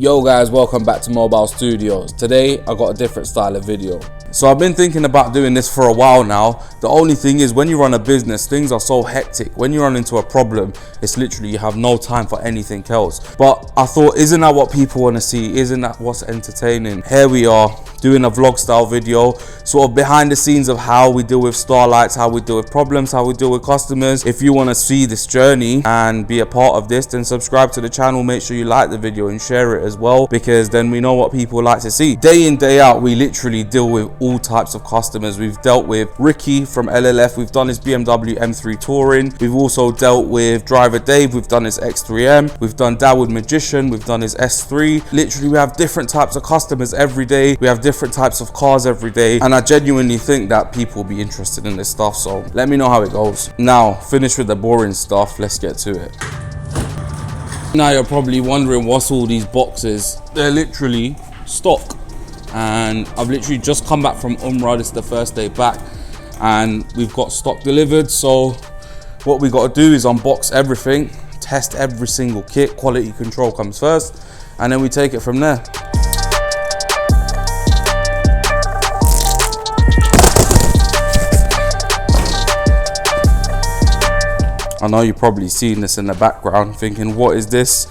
Yo guys, welcome back to Mobile Studios. Today I got a different style of video. So I've been thinking about doing this for a while now. The only thing is, when you run a business, things are so hectic. When you run into a problem, it's literally you have no time for anything else. But I thought, isn't that what people want to see? Isn't that what's entertaining? Here we are doing a vlog style video, sort of behind the scenes of how we deal with Starlights, how we deal with problems, how we deal with customers. If you want to see this journey and be a part of this, then subscribe to the channel. Make sure you like the video and share it as well, because then we know what people like to see. Day in, day out, we literally deal with all types of customers. We've dealt with Ricky from LLF, we've done his BMW M3 Touring, we've also dealt with driver Dave, we've done his X3M, we've done Dawood Magician, we've done his S3. Literally we have different types of customers every day, we have different types of cars every day, and I genuinely think that people will be interested in this stuff. So let me know how it goes. Now, finished with the boring stuff, let's get to it. Now you're probably wondering, what's all these boxes? They're literally stock, and I've literally just come back from Umrah. This is the first day back and we've got stock delivered. So what we got to do is unbox everything, test every single kit. Quality control comes first, and then we take it from there. I know you've probably seen this in the background thinking, what is this?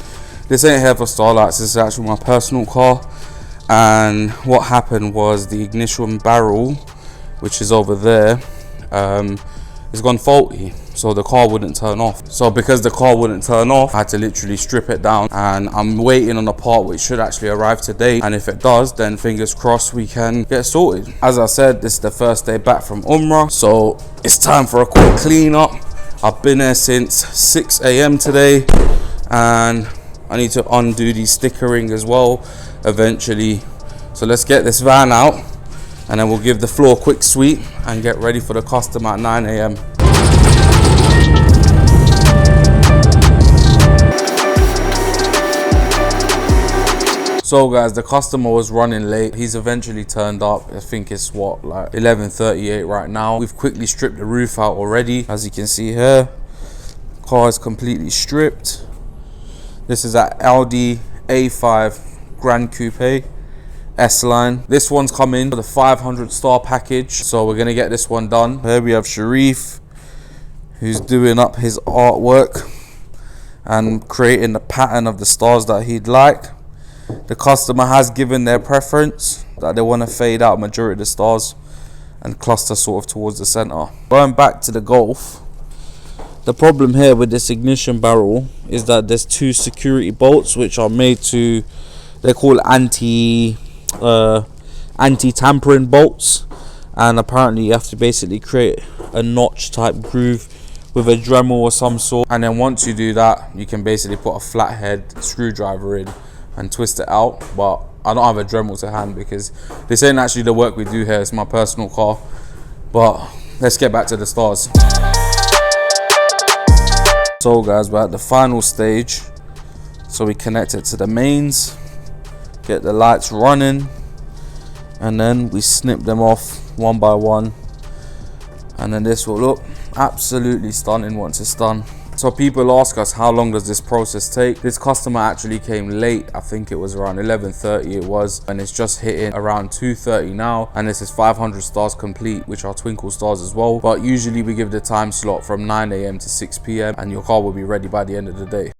This ain't here for Starlights, this is actually my personal car. And what happened was the ignition barrel, which is over there, has gone faulty, so the car wouldn't turn off. So because the car wouldn't turn off, I had to literally strip it down, and I'm waiting on a part which should actually arrive today, and if it does, then fingers crossed we can get sorted. As I said, this is the first day back from Umrah, so it's time for a quick clean up. I've been there since 6 AM today, and I need to undo the stickering as well eventually. So let's get this van out, and then we'll give the floor a quick sweep and get ready for the customer at 9 AM. So guys, the customer was running late. He's eventually turned up. I think it's what, like 11:38 right now. We've quickly stripped the roof out already. As you can see here, car is completely stripped. This is that Audi A5 Grand Coupe S-Line. This one's coming for the 500 star package, so we're gonna get this one done. Here we have Sharif, who's doing up his artwork and creating the pattern of the stars that he'd like. The customer has given their preference that they want to fade out majority of the stars and cluster sort of towards the center. Going back to the Golf, the problem here with this ignition barrel is that there's two security bolts which are made to, they're called anti-tampering bolts, and apparently you have to basically create a notch type groove with a Dremel or some sort, and then once you do that, you can basically put a flathead screwdriver in and twist it out. But I don't have a Dremel to hand because this ain't actually the work we do here, it's my personal car. But let's get back to the stars. So guys, we're at the final stage, so we connect it to the mains, get the lights running, and then we snip them off one by one, and then this will look absolutely stunning once it's done. So people ask us, how long does this process take? This customer actually came late. I think it was around 11:30 it was, and it's just hitting around 2:30 now, and this is 500 stars complete, which are twinkle stars as well. But usually we give the time slot from 9 AM to 6 PM, and your car will be ready by the end of the day.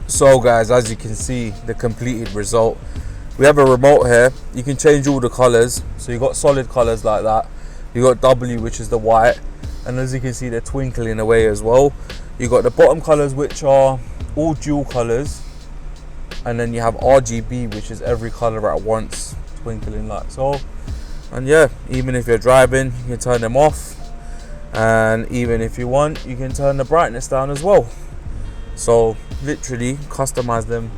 So guys, as you can see, the completed result. We have a remote here. You can change all the colors. So you got solid colors like that. You got W, which is the white, and as you can see, they're twinkling away as well. You got the bottom colors, which are all dual colors, and then you have RGB, which is every color at once twinkling like so. And yeah, even if you're driving, you can turn them off, and even if you want, you can turn the brightness down as well. So literally customize them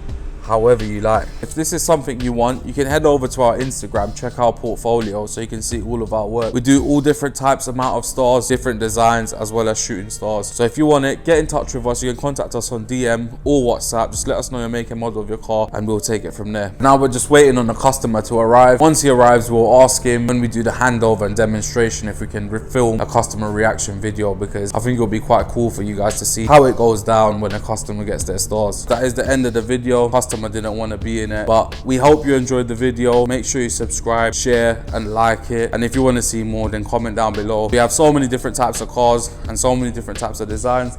however you like. If this is something you want, you can head over to our Instagram, check our portfolio so you can see all of our work. We do all different types amount of stars, different designs, as well as shooting stars. So if you want it, get in touch with us. You can contact us on DM or WhatsApp. Just let us know your make and model of your car and we'll take it from there. Now we're just waiting on the customer to arrive. Once he arrives, we'll ask him when we do the handover and demonstration if we can film a customer reaction video, because I think it'll be quite cool for you guys to see how it goes down when a customer gets their stars. That is the end of the video. Customer didn't want to be in it, but we hope you enjoyed the video. Make sure you subscribe, share and like it, and if you want to see more, then comment down below. We have so many different types of cars and so many different types of designs.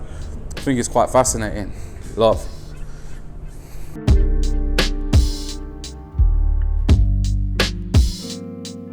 I think it's quite fascinating. Love.